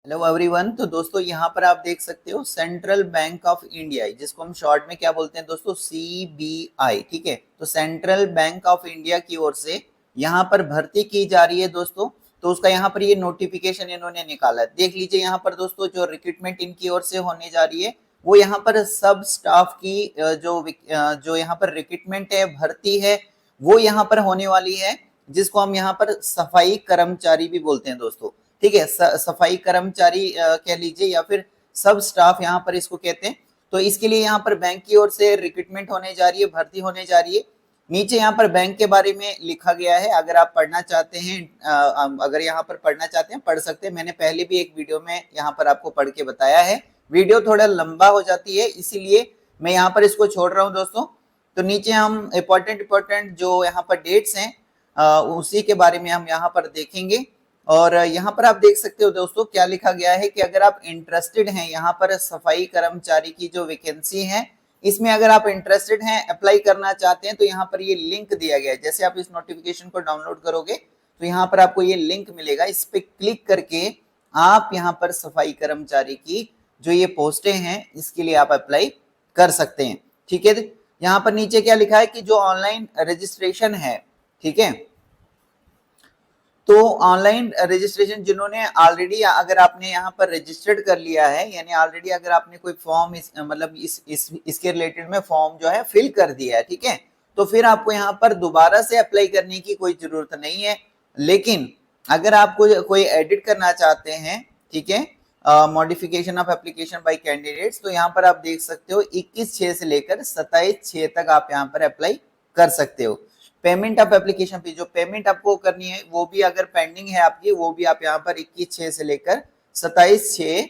Hello everyone. तो दोस्तों यहाँ पर आप देख सकते हो सेंट्रल बैंक ऑफ इंडिया, जिसको हम शॉर्ट में क्या बोलते हैं दोस्तों, सीबीआई। ठीक है, तो सेंट्रल बैंक ऑफ इंडिया की ओर से यहाँ पर भर्ती की जा रही है दोस्तों। तो उसका यहाँ पर ये नोटिफिकेशन इन्होंने निकाला है, देख लीजिए यहाँ पर दोस्तों। जो रिक्रूटमेंट इनकी ओर से होने जा रही है वो यहाँ पर सब स्टाफ की जो यहाँ पर रिक्रूटमेंट है, भर्ती है, वो यहाँ पर होने वाली है, जिसको हम यहाँ पर सफाई कर्मचारी भी बोलते हैं दोस्तों। ठीक है, सफाई कर्मचारी कह लीजिए या फिर सब स्टाफ यहाँ पर इसको कहते हैं। तो इसके लिए यहाँ पर बैंक की ओर से रिक्रूटमेंट होने जा रही है, भर्ती होने जा रही है। नीचे यहाँ पर बैंक के बारे में लिखा गया है, अगर आप पढ़ना चाहते हैं, अगर यहाँ पर पढ़ना चाहते हैं पढ़ सकते हैं। मैंने पहले भी एक वीडियो में यहाँ पर आपको पढ़ के बताया है, वीडियो थोड़ा लंबा हो जाती है इसीलिए मैं यहाँ पर इसको छोड़ रहा हूँ दोस्तों। तो नीचे हम इंपॉर्टेंट जो यहाँ पर डेट्स हैं उसी के बारे में हम यहाँ पर देखेंगे। और यहाँ पर आप देख सकते हो दोस्तों क्या लिखा गया है कि अगर आप इंटरेस्टेड हैं यहाँ पर सफाई कर्मचारी की जो वैकेंसी है, इसमें अगर आप इंटरेस्टेड हैं, अप्लाई करना चाहते हैं, तो यहाँ पर ये लिंक दिया गया है। जैसे आप इस नोटिफिकेशन को डाउनलोड करोगे तो यहाँ पर आपको ये लिंक मिलेगा, इस पे क्लिक करके आप यहाँ पर सफाई कर्मचारी की जो ये पोस्टें हैं इसके लिए आप अप्लाई कर सकते हैं। ठीक है, यहाँ पर नीचे क्या लिखा है कि जो ऑनलाइन रजिस्ट्रेशन है, ठीक है, तो ऑनलाइन रजिस्ट्रेशन जिन्होंने ऑलरेडी, अगर आपने यहाँ पर रजिस्टर्ड कर लिया है, यानी ऑलरेडी अगर आपने कोई फॉर्म मतलब इसके रिलेटेड में फॉर्म जो है फिल कर दिया है, ठीक है, तो फिर आपको यहाँ पर दोबारा से अप्लाई करने की कोई जरूरत नहीं है। लेकिन अगर आपको कोई एडिट करना चाहते हैं, ठीक है, modification of application by candidates, तो यहाँ पर आप देख सकते हो 21/6 से लेकर 27/6 तक आप यहाँ पर अप्लाई कर सकते हो। पेमेंट ऑफ एप्लीकेशन फी, जो पेमेंट आपको करनी है वो भी अगर पेंडिंग है आपकी, वो भी आप यहाँ पर 21/6 से लेकर 27/6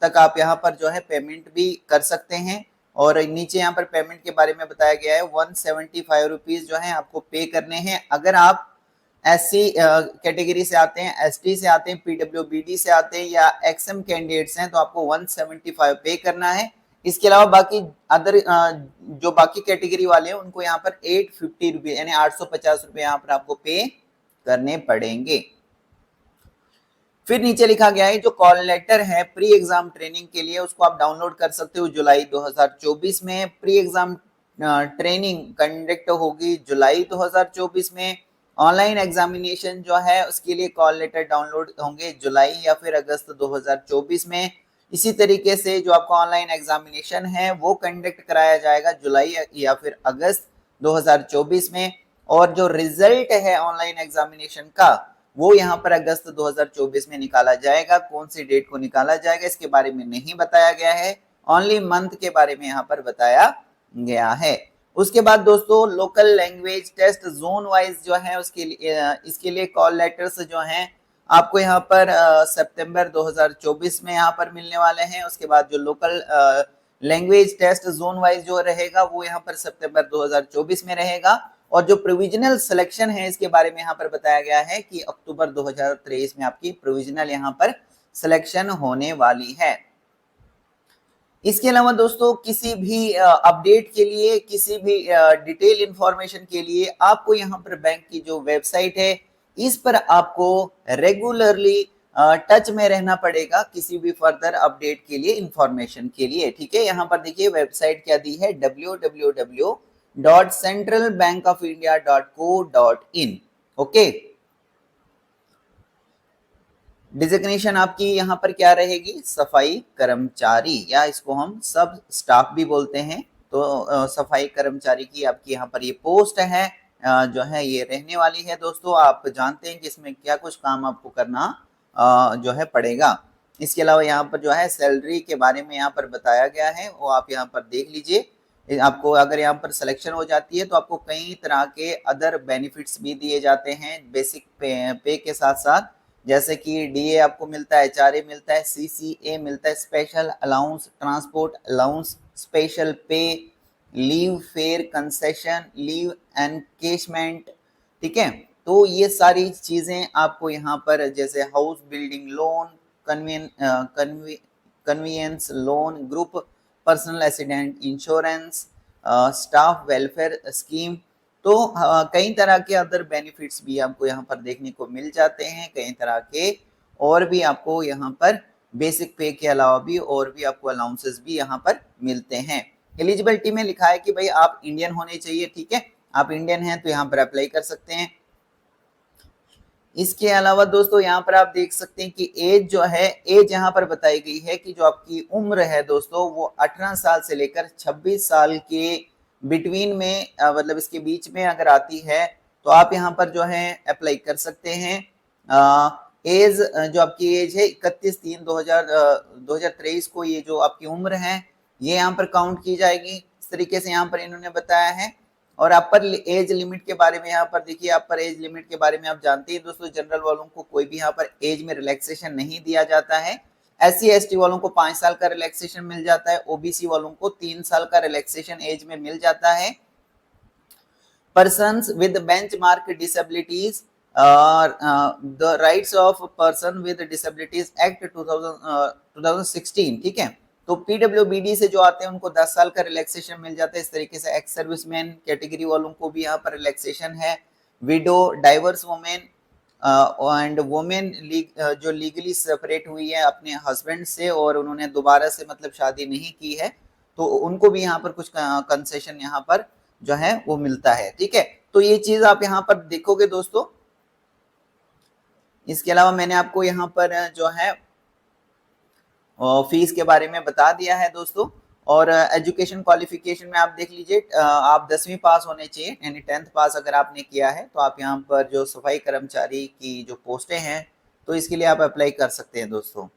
तक आप यहाँ पर जो है पेमेंट भी कर सकते हैं। और नीचे यहाँ पर पेमेंट के बारे में बताया गया है, 175 रुपीज जो है आपको पे करने हैं। अगर आप एससी कैटेगरी से आते हैं, एसटी से आते हैं, पीडब्ल्यूबीडी से आते हैं या एक्सएम कैंडिडेट्स हैं, तो आपको 175 पे करना है। इसके अलावा बाकी अदर जो बाकी कैटेगरी वाले हैं उनको यहाँ पर 850 रुपये यानी 850 रुपये यहाँ पर आपको पे करने पड़ेंगे। फिर नीचे लिखा गया है जो कॉल लेटर है प्री एग्जाम ट्रेनिंग के लिए, उसको आप डाउनलोड कर सकते हो जुलाई 2024 में। प्री एग्जाम ट्रेनिंग कंडक्ट होगी जुलाई 2024 में। ऑनलाइन एग्जामिनेशन जो है उसके लिए कॉल लेटर डाउनलोड होंगे जुलाई या फिर अगस्त 2024 में। इसी तरीके से जो आपका ऑनलाइन एग्जामिनेशन है वो कंडक्ट कराया जाएगा जुलाई या फिर अगस्त 2024 में। और जो रिजल्ट है ऑनलाइन एग्जामिनेशन का वो यहाँ पर अगस्त 2024 में निकाला जाएगा। कौन सी डेट को निकाला जाएगा इसके बारे में नहीं बताया गया है, ओनली मंथ के बारे में यहाँ पर बताया गया है। उसके बाद दोस्तों local language test zone wise जो है उसके लिए इसके लिए कॉल लेटर्स जो हैं आपको यहाँ पर सितंबर 2024 में यहाँ पर मिलने वाले हैं। उसके बाद जो local language test zone wise जो रहेगा वो यहाँ पर सितंबर 2024 में रहेगा। और जो प्रोविजनल सिलेक्शन है इसके बारे में यहाँ पर बताया गया है कि अक्टूबर 2023 में आपकी प्रोविजनल यहाँ पर सिलेक्शन होने वाली है। इसके अलावा दोस्तों किसी भी अपडेट के लिए, किसी भी डिटेल इंफॉर्मेशन के लिए आपको यहाँ पर बैंक की जो वेबसाइट है इस पर आपको रेगुलरली टच में रहना पड़ेगा किसी भी फर्दर अपडेट के लिए, इंफॉर्मेशन के लिए। ठीक है, यहाँ पर देखिए वेबसाइट क्या दी है, www.centralbankofindia.co.in। ओके, डिजिग्नेशन आपकी यहाँ पर क्या रहेगी, सफाई कर्मचारी, या इसको हम सब स्टाफ भी बोलते हैं। तो सफाई कर्मचारी की आपकी यहाँ पर ये पोस्ट है जो है ये रहने वाली है दोस्तों। आप जानते हैं कि इसमें क्या कुछ काम आपको करना जो है पड़ेगा। इसके अलावा यहाँ पर जो है सैलरी के बारे में यहाँ पर बताया गया है, वो आप यहाँ पर देख लीजिए। आपको अगर यहाँ पर सिलेक्शन हो जाती है तो आपको कई तरह के अदर बेनिफिट्स भी दिए जाते हैं बेसिक पे के साथ साथ, जैसे कि डीए आपको मिलता है, एचआरए मिलता है, सीसीए मिलता है, special allowance, transport allowance, special पे, leave fair concession, leave encashment. ठीक है, तो ये सारी चीजें आपको यहाँ पर, जैसे house building loan, convenience loan, group personal accident insurance, staff welfare scheme, तो कई तरह के अदर बेनिफिट्स भी आपको यहाँ पर देखने को मिल जाते हैं, कई तरह के और भी आपको यहाँ पर बेसिक पे के अलावा भी और भी आपको अलाउंसेस भी यहाँ पर मिलते हैं। एलिजिबिलिटी में लिखा है कि भाई आप इंडियन होने चाहिए, ठीक है, आप इंडियन हैं तो यहाँ पर अप्लाई कर सकते हैं। इसके अलावा दोस्तों यहाँ पर आप देख सकते हैं कि एज जो है, एज यहाँ पर बताई गई है कि जो आपकी उम्र है दोस्तों वो 18 साल से लेकर 26 साल के बिटवीन में मतलब इसके बीच में अगर आती है तो आप यहाँ पर जो है अप्लाई कर सकते हैं। एज जो आपकी एज है 31/3/2023 को ये जो आपकी उम्र है ये यहाँ पर काउंट की जाएगी, इस तरीके से यहाँ पर इन्होंने बताया है। और अपर एज लिमिट के बारे में यहाँ पर देखिए, अपर एज लिमिट के बारे में आप जानते हैं दोस्तों, जनरल वालों को कोई भी यहाँ पर एज में रिलैक्सेशन नहीं दिया जाता है। SC ST वालों को 5 साल का रिलैक्सेशन मिल जाता है, OBC वालों को 3 साल का रिलैक्सेशन एज में मिल जाता है। persons with benchmark disabilities the rights of person with disabilities act 2016, ठीक है। तो PWBD से जो आते हैं उनको 10 साल का रिलैक्सेशन मिल जाता है। इस तरीके से एक्स सर्विसमैन कैटेगरी वालों को भी यहाँ पर रिलैक्सेशन है। Window, diverse women and women जो लीगली सेपरेट हुई है अपने हस्बैंड से और उन्होंने दोबारा से मतलब शादी नहीं की है तो उनको भी यहाँ पर कुछ कंसेशन यहाँ पर जो है वो मिलता है, ठीक है। तो ये चीज आप यहाँ पर देखोगे दोस्तों। इसके अलावा मैंने आपको यहाँ पर जो है फीस के बारे में बता दिया है दोस्तों। और एजुकेशन क्वालिफिकेशन में आप देख लीजिए, आप 10वीं पास होने चाहिए, यानी 10th पास अगर आपने किया है तो आप यहाँ पर जो सफाई कर्मचारी की जो पोस्टें हैं तो इसके लिए आप अप्लाई कर सकते हैं दोस्तों।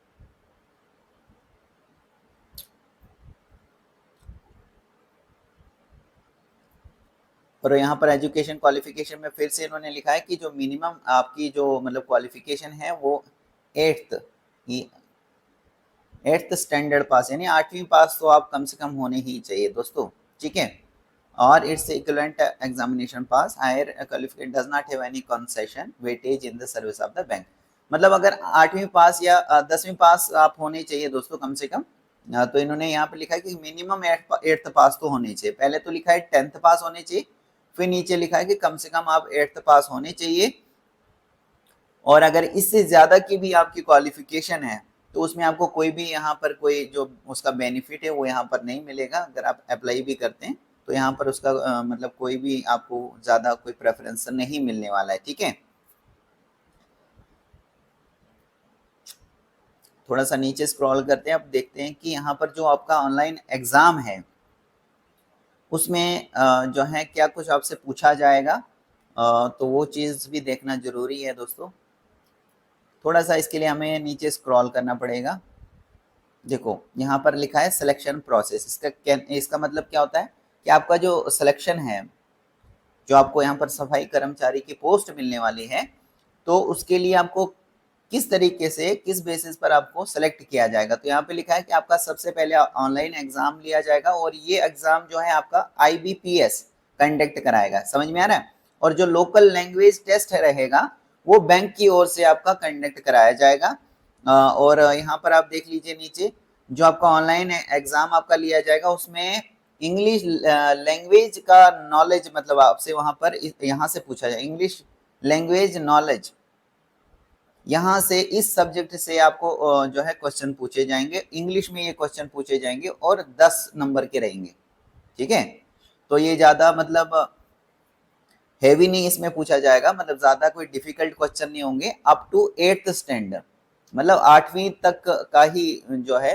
और यहाँ पर एजुकेशन क्वालिफिकेशन में फिर से इन्होंने लिखा है कि जो मिनिमम आपकी जो मतलब क्वालिफिकेशन है वो 8th स्टैंडर्ड पास यानी 8वीं पास तो आप कम से कम होने ही चाहिए दोस्तों, ठीक है। और its equivalent examination pass, higher qualification does not have any concession weightage in the service of the bank. मतलब अगर 8वीं पास या 10वीं पास आप होने चाहिए दोस्तों कम से कम, तो इन्होंने यहाँ पे लिखा है कि मिनिमम 8th पास तो होने चाहिए। पहले तो लिखा है 10th पास होने चाहिए, फिर नीचे लिखा है कि कम से कम आप 8th पास होने चाहिए। और अगर इससे ज्यादा की भी आपकी क्वालिफिकेशन है तो उसमें आपको कोई भी यहाँ पर कोई जो उसका बेनिफिट है वो यहाँ पर नहीं मिलेगा। अगर आप अप्लाई भी करते हैं तो यहाँ पर उसका मतलब कोई भी आपको ज्यादा कोई प्रेफरेंस नहीं मिलने वाला है, ठीक है। थोड़ा सा नीचे स्क्रॉल करते हैं, अब देखते हैं कि यहाँ पर जो आपका ऑनलाइन एग्जाम है उसमें जो है क्या कुछ आपसे पूछा जाएगा, तो वो चीज़ भी देखना जरूरी है दोस्तों। थोड़ा सा इसके लिए हमें नीचे स्क्रॉल करना पड़ेगा। देखो यहाँ पर लिखा है सिलेक्शन प्रोसेस, इसका मतलब क्या होता है कि आपका जो सिलेक्शन है, जो आपको यहाँ पर सफाई कर्मचारी की पोस्ट मिलने वाली है तो उसके लिए आपको किस तरीके से किस बेसिस पर आपको सेलेक्ट किया जाएगा। तो यहाँ पे लिखा है कि आपका सबसे पहले ऑनलाइन एग्जाम लिया जाएगा और ये एग्जाम जो है आपका IBPS कंडक्ट कराएगा, समझ में आ रहा है। और जो लोकल लैंग्वेज टेस्ट रहेगा वो बैंक की ओर से आपका कंडक्ट कराया जाएगा। और यहाँ पर आप देख लीजिए नीचे जो आपका ऑनलाइन एग्जाम आपका लिया जाएगा उसमें इंग्लिश लैंग्वेज का नॉलेज मतलब आपसे वहां पर यहाँ से पूछा जाए, इंग्लिश लैंग्वेज नॉलेज, यहाँ से इस सब्जेक्ट से आपको जो है क्वेश्चन पूछे जाएंगे, इंग्लिश में ये क्वेश्चन पूछे जाएंगे और 10 नंबर के रहेंगे, ठीक है। तो ये ज्यादा मतलब हैवी नहीं इसमें पूछा जाएगा, मतलब ज्यादा कोई डिफिकल्ट क्वेश्चन नहीं होंगे। अप टू 8th स्टैंडर्ड मतलब 8वीं तक का ही जो है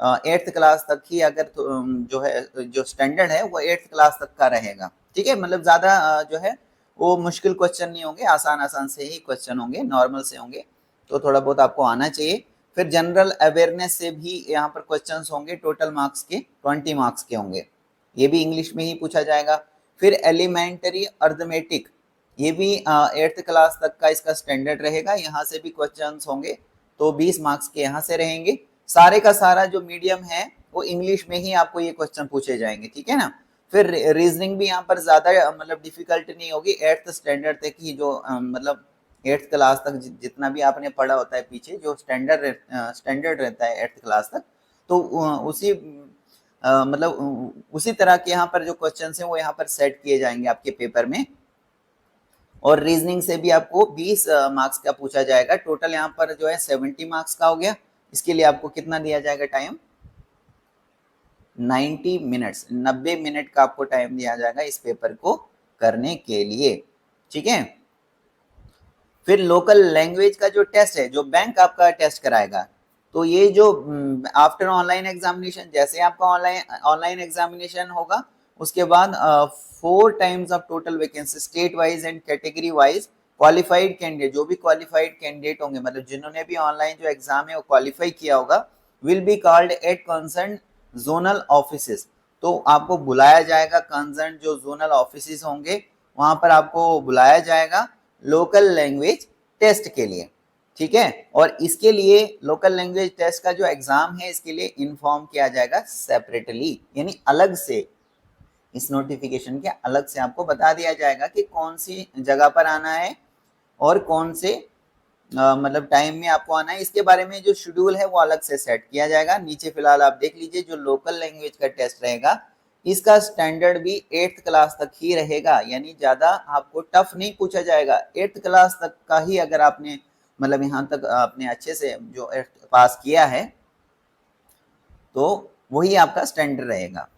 8th क्लास तक ही अगर जो है जो स्टैंडर्ड है वो 8th क्लास तक का रहेगा, ठीक है। मतलब ज्यादा जो है वो मुश्किल क्वेश्चन नहीं होंगे, आसान आसान से ही क्वेश्चन होंगे, नॉर्मल से होंगे, तो थोड़ा बहुत आपको आना चाहिए। फिर जनरल अवेयरनेस से भी यहाँ पर क्वेश्चंस होंगे, टोटल मार्क्स के 20 मार्क्स के होंगे, ये भी इंग्लिश में ही पूछा जाएगा। फिर एलिमेंट्री अर्थमेटिक, ये भी 8th क्लास तक का इसका स्टैंडर्ड रहेगा, यहाँ से भी क्वेश्चंस होंगे तो 20 मार्क्स के यहाँ से रहेंगे। सारे का सारा जो मीडियम है वो इंग्लिश में ही आपको ये क्वेश्चन पूछे जाएंगे, ठीक है ना। फिर रीजनिंग भी यहाँ पर ज्यादा मतलब डिफिकल्ट नहीं होगी, 8th स्टैंडर्ड तक ही जो मतलब 8th क्लास तक जितना भी आपने पढ़ा होता है पीछे जो स्टैंडर्ड रहता है 8th क्लास तक, तो उसी मतलब उसी तरह के यहाँ पर जो क्वेश्चन है वो यहाँ पर सेट किए जाएंगे आपके पेपर में। और रीजनिंग से भी आपको 20 मार्क्स का पूछा जाएगा। टोटल यहाँ पर जो है 70 मार्क्स का हो गया। इसके लिए आपको कितना दिया जाएगा टाइम? 90 मिनट्स, 90 मिनट का आपको टाइम दिया जाएगा इस पेपर को करने के लिए। ठीक है। फिर लोकल लैंग्वेज का जो टेस्ट है, जो बैंक आपका टेस्ट कराएगा, तो ये जो आफ्टर ऑनलाइन एग्जामिनेशन, जैसे आपका ऑनलाइन एग्जामिनेशन होगा, उसके बाद 4 times of total vacancy state wise and category wise qualified candidate, जो भी क्वालिफाइड कैंडिडेट होंगे, मतलब जिन्होंने भी ऑनलाइन जो एग्जाम है वो क्वालिफाई किया होगा, will be called eight concern zonal offices. तो आपको बुलाया जाएगा, कंसर्न जो जोनल ऑफिसेस होंगे वहां पर आपको बुलाया जाएगा लोकल लैंग्वेज टेस्ट के लिए। ठीक है। और इसके लिए लोकल लैंग्वेज टेस्ट का जो एग्जाम है, इसके लिए इन्फॉर्म किया जाएगा सेपरेटली, यानी अलग से, इस नोटिफिकेशन के अलग से आपको बता दिया जाएगा कि कौन सी जगह पर आना है और कौन से मतलब टाइम में आपको आना है। इसके बारे में जो शेड्यूल है वो अलग से सेट किया जाएगा। नीचे फिलहाल आप देख लीजिए, जो लोकल लैंग्वेज का टेस्ट रहेगा, इसका स्टैंडर्ड भी 8th क्लास तक ही रहेगा, यानी ज्यादा आपको टफ नहीं पूछा जाएगा। 8th क्लास तक का ही अगर आपने मतलब यहाँ तक आपने अच्छे से जो 8th पास किया है, तो वही आपका स्टैंडर्ड रहेगा।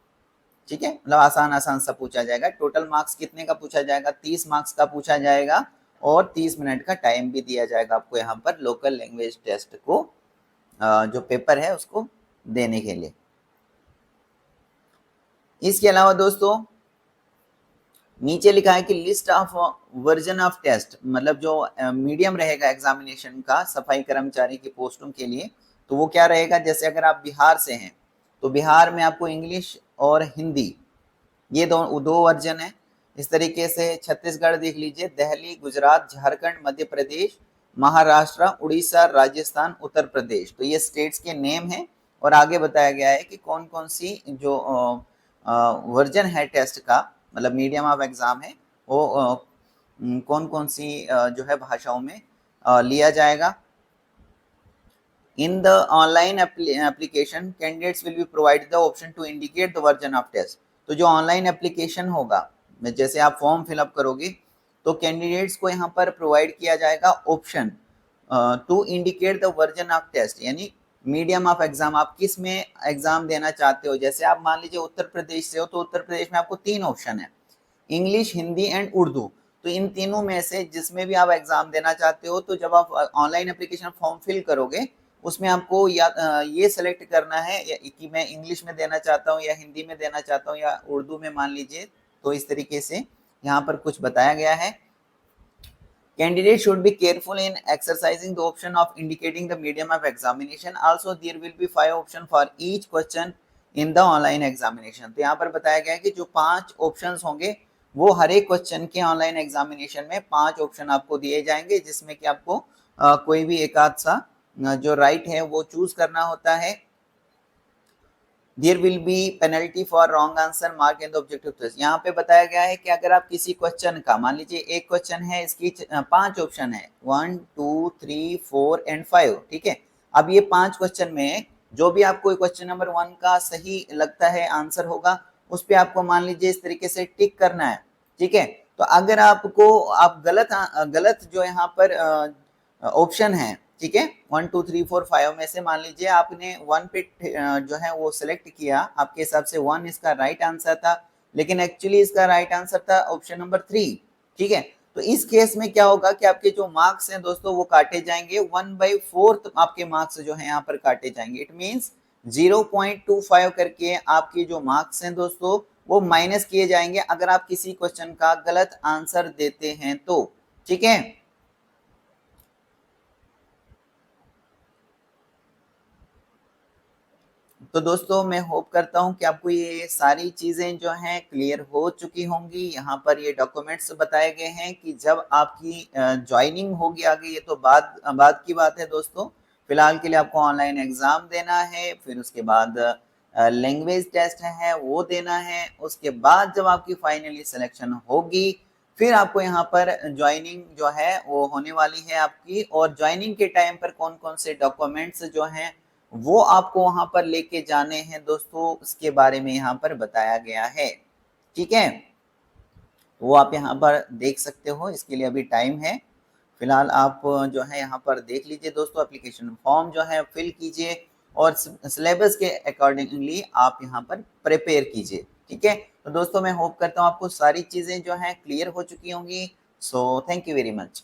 ठीक है, मतलब आसान आसान सा पूछा जाएगा। टोटल मार्क्स कितने का पूछा जाएगा? 30 मार्क्स का पूछा जाएगा और 30 मिनट का टाइम भी दिया जाएगा आपको यहाँ पर लोकल लैंग्वेज टेस्ट को जो पेपर है उसको देने के लिए। इसके अलावा दोस्तों नीचे लिखा है कि list of version of test, मतलब जो मीडियम रहेगा एग्जामिनेशन का सफाई कर्मचारी की पोस्टों के लिए, तो वो क्या रहेगा? जैसे अगर आप बिहार से हैं तो बिहार में आपको इंग्लिश और हिंदी, ये दो वर्जन है। इस तरीके से छत्तीसगढ़ देख लीजिए, दिल्ली, गुजरात, झारखंड, मध्य प्रदेश, महाराष्ट्र, उड़ीसा, राजस्थान, उत्तर प्रदेश, तो ये स्टेट्स के नेम है। और आगे बताया गया है कि कौन कौन सी जो वर्जन है टेस्ट का, मतलब मीडियम ऑफ एग्जाम है, वो कौन कौन सी जो है भाषाओं में लिया जाएगा। In the online application, candidates will be provided the option to indicate the version of test. तो जो ऑनलाइन एप्लीकेशन होगा, जैसे आप फॉर्म फिलअप करोगे, तो कैंडिडेट्स को यहाँ पर प्रोवाइड किया जाएगा option to indicate the version of test, यानी मीडियम ऑफ एग्जाम, आप किस में एग्जाम देना चाहते हो। जैसे आप मान लीजिए उत्तर प्रदेश से हो, तो उत्तर प्रदेश में आपको 3 ऑप्शन है, इंग्लिश, हिंदी एंड उर्दू। तो इन तीनों में से जिसमें भी आप एग्जाम देना चाहते हो, तो जब आप ऑनलाइन एप्लीकेशन फॉर्म फिल करोगे, उसमें आपको या ये सेलेक्ट करना है कि मैं इंग्लिश में देना चाहता हूँ या हिंदी में देना चाहता हूँ या उर्दू में मान लीजिए। तो इस तरीके से यहाँ पर कुछ बताया गया है। Candidate should be careful in exercising the option of indicating the medium of examination. Also, there will be 5 options for each question in the online examination. तो यहाँ पर बताया गया है कि जो 5 ऑप्शंस होंगे वो हर एक क्वेश्चन के ऑनलाइन एग्जामिनेशन में 5 ऑप्शन आपको दिए जाएंगे, जिसमें कि आपको कोई भी एक आध सा जो राइट है वो चूज करना होता है। There will be penalty for wrong answer mark in the objective test. यहाँ पे बताया गया है कि अगर आप किसी क्वेश्चन का, मान लीजिए एक क्वेश्चन है, इसकी 5 ऑप्शन है, 1 2 3 4 एंड 5। ठीक है, अब ये 5 क्वेश्चन में जो भी आपको क्वेश्चन नंबर 1 का सही लगता है आंसर होगा, उस पर आपको मान लीजिए इस तरीके से टिक करना है। ठीक है, तो अगर आपको आप गलत जो यहाँ पर ऑप्शन है, ठीक है, 1 2 3 4 5 में से मान लीजिए आपने 1 पे जो है वो सिलेक्ट किया, आपके हिसाब से 1 इसका राइट आंसर था, लेकिन एक्चुअली इसका राइट आंसर था ऑप्शन नंबर 3। ठीक है, तो इस केस में क्या होगा कि आपके जो मार्क्स हैं दोस्तों वो काटे जाएंगे, 1/4 आपके मार्क्स जो है यहाँ पर काटे जाएंगे। इट मीन्स 0.25 करके आपकी जो मार्क्स हैं दोस्तों वो माइनस किए जाएंगे अगर आप किसी क्वेश्चन का गलत आंसर देते हैं तो। ठीक है, तो दोस्तों मैं होप करता हूं कि आपको ये सारी चीजें जो हैं क्लियर हो चुकी होंगी। यहाँ पर ये डॉक्यूमेंट्स बताए गए हैं कि जब आपकी ज्वाइनिंग होगी आगे, ये तो बाद की बात है दोस्तों। फिलहाल के लिए आपको ऑनलाइन एग्जाम देना है, फिर उसके बाद लैंग्वेज टेस्ट है वो देना है, उसके बाद जब आपकी फाइनली सिलेक्शन होगी, फिर आपको यहाँ पर ज्वाइनिंग जो है वो होने वाली है आपकी। और ज्वाइनिंग के टाइम पर कौन कौन से डॉक्यूमेंट्स जो हैं वो आपको वहां पर लेके जाने हैं दोस्तों, उसके बारे में यहाँ पर बताया गया है। ठीक है, वो आप यहाँ पर देख सकते हो, इसके लिए अभी टाइम है। फिलहाल आप जो है यहाँ पर देख लीजिए दोस्तों, एप्लीकेशन फॉर्म जो है फिल कीजिए और सिलेबस के अकॉर्डिंगली आप यहाँ पर प्रिपेयर कीजिए, ठीक है। तो दोस्तों मैं होप करता हूँ आपको सारी चीजें जो है क्लियर हो चुकी होंगी। So thank you very much.